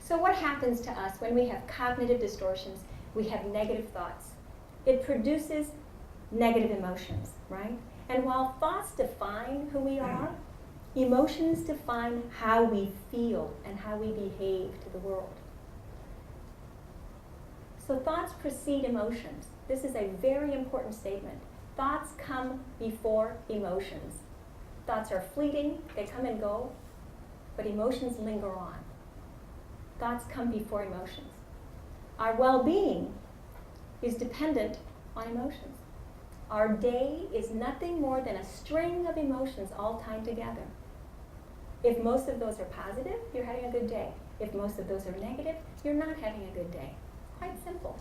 So what happens to us when we have cognitive distortions? We have negative thoughts. It produces negative emotions, right? And while thoughts define who we are, emotions define how we feel and how we behave to the world. So thoughts precede emotions. This is a very important statement. Thoughts come before emotions. Thoughts are fleeting, they come and go, but emotions linger on. Thoughts come before emotions. Our well-being is dependent on emotions. Our day is nothing more than a string of emotions all tied together. If most of those are positive, you're having a good day. If most of those are negative, you're not having a good day. Quite simple.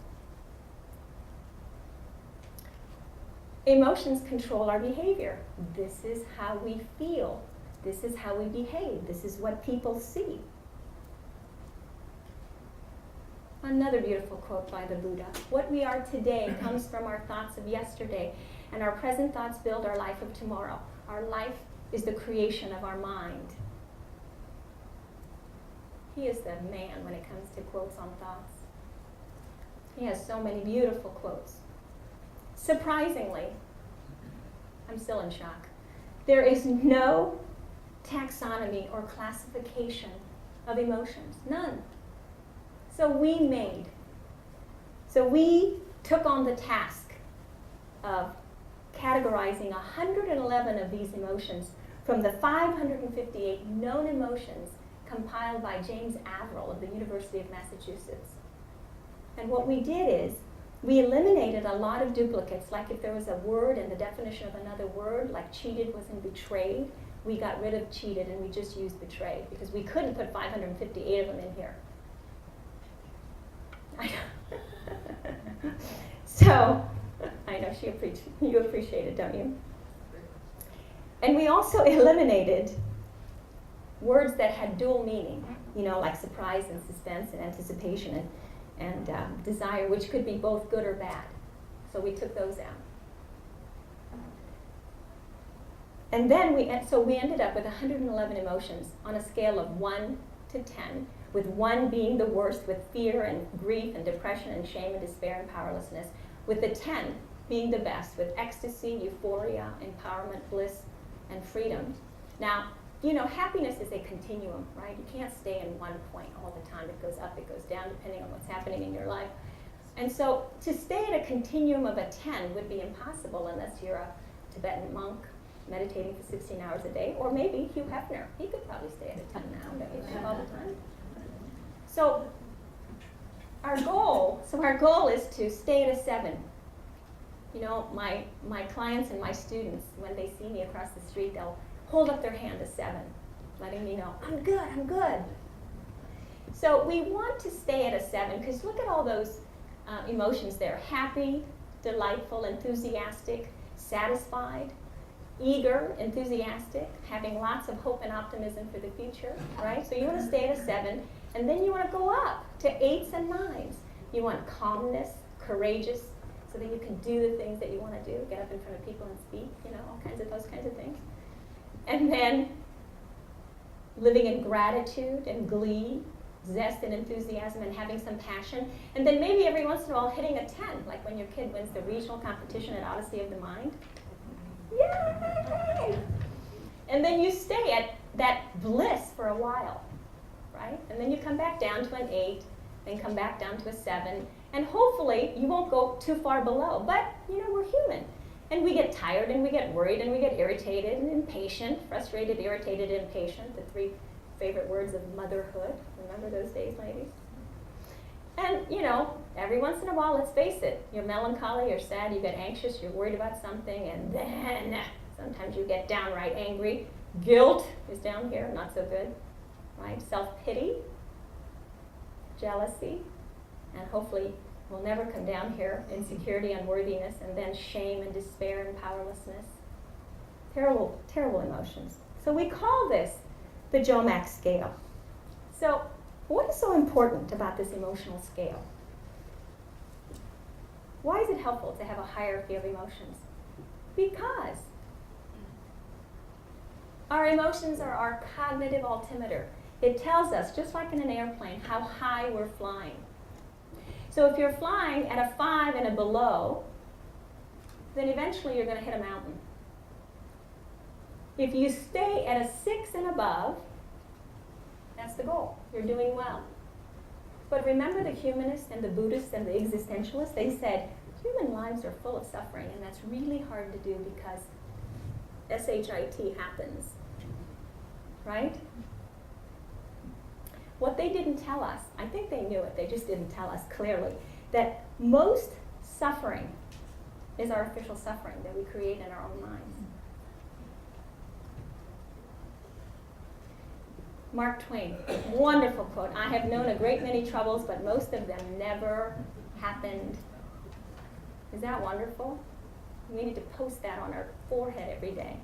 Emotions control our behavior. This is how we feel. This is how we behave. This is what people see. Another beautiful quote by the Buddha. What we are today comes from our thoughts of yesterday, and our present thoughts build our life of tomorrow. Our life is the creation of our mind. He is the man when it comes to quotes on thoughts. He has so many beautiful quotes. Surprisingly, I'm still in shock, there is no taxonomy or classification of emotions. None. So we took on the task of categorizing 111 of these emotions from the 558 known emotions compiled by James Averill of the University of Massachusetts. And what we did is, we eliminated a lot of duplicates, like if there was a word in the definition of another word, like cheated was in betrayed, we got rid of cheated and we just used betrayed, because we couldn't put 558 of them in here. So, I know you appreciate it, don't you? And we also eliminated words that had dual meaning, like surprise and suspense and anticipation and desire, which could be both good or bad. So we took those out. And then we ended up with 111 emotions on a scale of 1 to 10, with 1 being the worst, with fear and grief and depression and shame and despair and powerlessness, with the 10 being the best, with ecstasy, euphoria, empowerment, bliss, and freedom. Now, happiness is a continuum, right? You can't stay in one point all the time. It goes up, it goes down, depending on what's happening in your life. And so to stay at a continuum of a 10 would be impossible unless you're a Tibetan monk meditating for 16 hours a day, or maybe Hugh Hefner. He could probably stay at a 10 now, don't you think, all the time? So our goal is to stay at a 7. My clients and my students, when they see me across the street, they'll hold up their hand to 7, letting me know, I'm good. So we want to stay at a 7, because look at all those emotions there. Happy, delightful, enthusiastic, satisfied, eager, enthusiastic, having lots of hope and optimism for the future, right? So you want to stay at a 7, and then you want to go up to 8s and 9s. You want calmness, courageous, so that you can do the things that you want to do, get up in front of people and speak, all kinds of those kinds of things. And then living in gratitude and glee, zest and enthusiasm, and having some passion. And then maybe every once in a while hitting a 10, like when your kid wins the regional competition at Odyssey of the Mind. Yay! And then you stay at that bliss for a while, right? And then you come back down to an 8, then come back down to a 7, and hopefully you won't go too far below. But, we're human. And we get tired, and we get worried, and we get irritated and impatient, frustrated, irritated, and impatient, the 3 favorite words of motherhood. Remember those days, ladies? And, every once in a while, let's face it, you're melancholy, you're sad, you get anxious, you're worried about something, and then sometimes you get downright angry. Guilt is down here, not so good, right? Self-pity, jealousy, and hopefully will never come down here, insecurity, unworthiness, and then shame and despair and powerlessness. Terrible, terrible emotions. So we call this the JoMAC scale. So what is so important about this emotional scale? Why is it helpful to have a hierarchy of emotions? Because our emotions are our cognitive altimeter. It tells us, just like in an airplane, how high we're flying. So if you're flying at a 5 and a below, then eventually you're going to hit a mountain. If you stay at a 6 and above, that's the goal. You're doing well. But remember the humanists and the Buddhists and the existentialists? They said, human lives are full of suffering, and that's really hard to do because SHIT happens, right? What they didn't tell us, I think they knew it, they just didn't tell us clearly, that most suffering is artificial suffering that we create in our own minds. Mark Twain, wonderful quote. I have known a great many troubles, but most of them never happened. Is that wonderful? We need to post that on our forehead every day.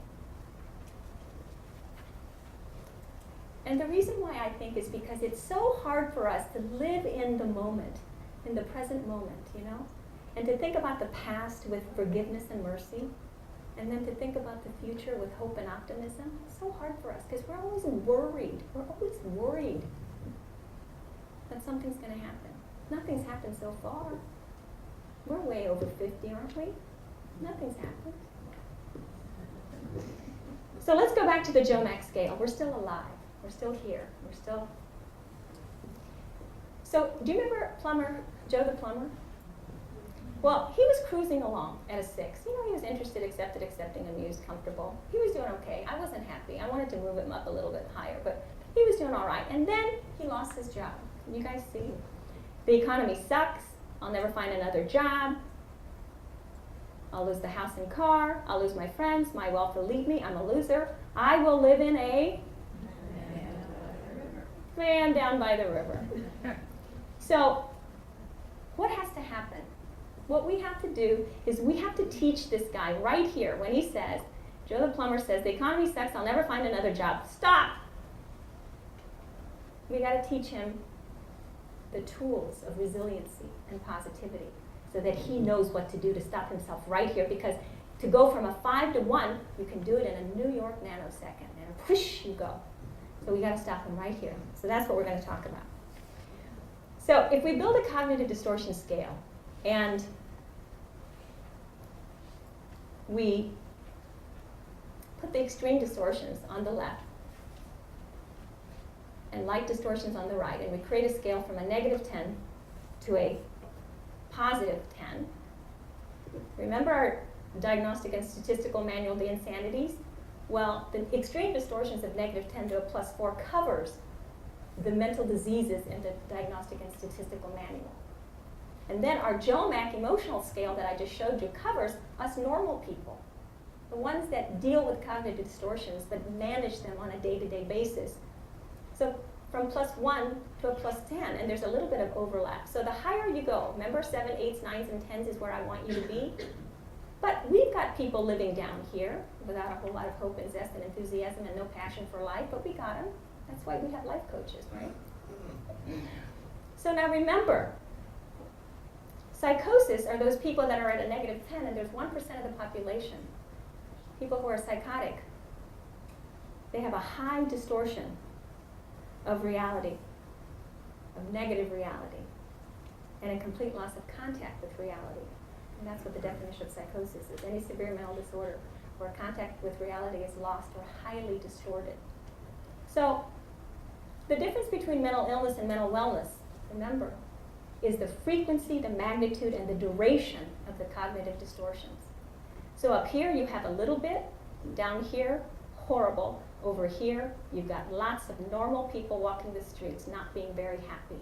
And the reason why I think is because it's so hard for us to live in the moment, in the present moment, you know? And to think about the past with forgiveness and mercy, and then to think about the future with hope and optimism. It's so hard for us because we're always worried. We're always worried that something's going to happen. Nothing's happened so far. We're way over 50, aren't we? Nothing's happened. So let's go back to the JoMAC scale. We're still alive. We're still here. We're still... So do you remember Joe the plumber? Well, he was cruising along at a 6. You know, he was interested, accepted, accepting, amused, comfortable. He was doing okay. I wasn't happy. I wanted to move him up a little bit higher, but he was doing all right. And then he lost his job. Can you guys see? The economy sucks. I'll never find another job. I'll lose the house and car. I'll lose my friends. My wealth will leave me. I'm a loser. I will live in a van down by the river. So what has to happen? What we have to do is we have to teach this guy right here when he says, Joe the plumber says, the economy sucks, I'll never find another job. Stop! We got to teach him the tools of resiliency and positivity so that he knows what to do to stop himself right here, because to go from a 5 to 1, you can do it in a New York nanosecond, and whoosh, you go. So we got to stop him right here. So that's what we're going to talk about. So if we build a cognitive distortion scale, and we put the extreme distortions on the left and light distortions on the right, and we create a scale from a -10 to a +10. Remember our diagnostic and statistical manual, The Insanities? Well, the extreme distortions of -10 to a +4 covers the mental diseases in the diagnostic and statistical manual. And then our JoMAC emotional scale that I just showed you covers us normal people, the ones that deal with cognitive distortions but manage them on a day-to-day basis. So from +1 to a +10, and there's a little bit of overlap. So the higher you go, remember 7, 8s, 9s, and 10s is where I want you to be? But we've got people living down here without a whole lot of hope and zest and enthusiasm and no passion for life, but we got them. That's why we have life coaches, right? So now remember, psychosis are those people that are at a -10, and there's 1% of the population, people who are psychotic. They have a high distortion of reality, of negative reality, and a complete loss of contact with reality. And that's what the definition of psychosis is. Any severe mental disorder where contact with reality is lost or highly distorted. So the difference between mental illness and mental wellness, remember, is the frequency, the magnitude, and the duration of the cognitive distortions. So up here you have a little bit, down here, horrible. Over here, you've got lots of normal people walking the streets not being very happy.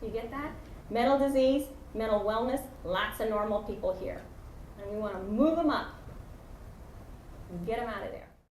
You get that? Mental disease, mental wellness, lots of normal people here. And we want to move them up and get them out of there.